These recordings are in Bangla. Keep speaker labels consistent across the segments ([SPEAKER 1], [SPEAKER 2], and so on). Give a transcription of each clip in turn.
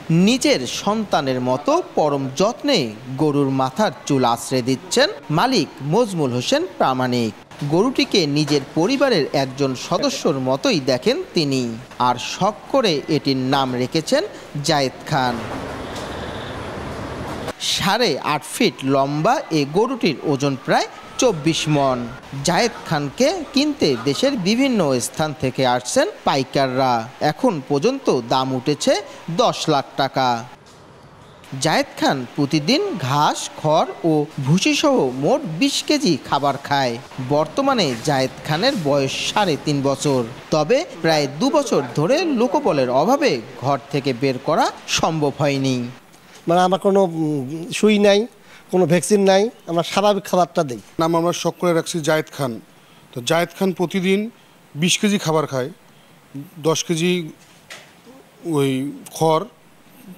[SPEAKER 1] নিজের সন্তানের মতো পরম যত্নে গরুর মাথার চুল আশ্রয় দিচ্ছেন মালিক মজমুল হোসেন প্রামাণিক। গরুটিকে নিজের পরিবারের একজন সদস্যর মতোই দেখেন তিনি, আর শখ করে এটির নাম রেখেছেন জায়েদ খান। 8.5 ফিট লম্বা এ গরুটির ওজন প্রায় 24 মণ। জায়েদ খানকে কিনতে দেশের বিভিন্ন স্থান থেকে আসছেন পাইকাররা। এখন পর্যন্ত দাম উঠেছে 10 লাখ টাকা। জায়েদ খান প্রতিদিন ঘাস, খড় ও ভুসিসহ মোট 20 কেজি খাবার খায়। বর্তমানে জায়েদ খানের বয়স 3.5 বছর। তবে প্রায় 2 বছর ধরে লোকবলের অভাবে ঘর থেকে বের করা সম্ভব হয়নি।
[SPEAKER 2] মানে আমার কোনো সুই নাই, কোনো ভ্যাকসিন নাই, আমরা স্বাভাবিক খাবারটা দিই।
[SPEAKER 3] নাম আমরা শখ করে রাখছি জায়েদ খান। তো জায়েদ খান প্রতিদিন 20 কেজি খাবার খায়, 10 কেজি ওই খড়,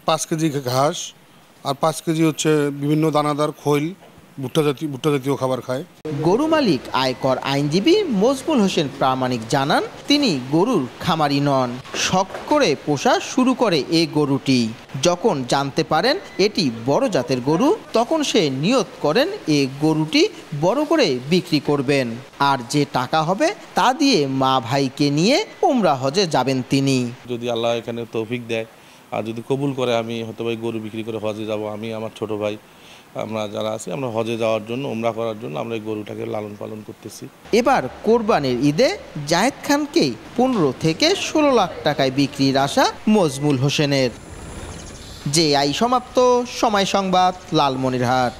[SPEAKER 3] 5 কেজি ঘাস, আর 5 কেজি হচ্ছে বিভিন্ন দানাদার খৈল, ভুট্টা জাতীয় খাবার খায়।
[SPEAKER 1] গরু মালিক আয়কর আইনজীবী মজমুল হোসেন প্রামাণিক জানান, তিনি গরুর খামারি নন, শখ করে পোষা শুরু করে এই গরুটি। যখন জানতে পারেন এটি বড় জাতের গরু, তখন সে নিয়ত করেন এই গরুটি বড় করে বিক্রি করবেন, আর যে টাকা হবে তা দিয়ে মা ভাইকে নিয়ে উমরা হজে যাবেন তিনি।
[SPEAKER 4] যদি আল্লাহ এখানে তৌফিক দেয় আর যদি কবুল করে, আমি হয়তো ভাই গরু বিক্রি করে হজে যাব। আমি, আমার ছোট ভাই, আমরা যারা আছি, আমরা হজে যাওয়ার জন্য, উমরা করার জন্য আমরা এই গরুটাকে লালন পালন করতেছি।
[SPEAKER 1] এবার কোরবানির ঈদে জায়েদ খানকেই 15 থেকে 16 লাখ টাকায় বিক্রির আশা মজমুল হোসেনের। যে আই সমাপ্ত। সময় সংবাদ, লালমনিরহাট।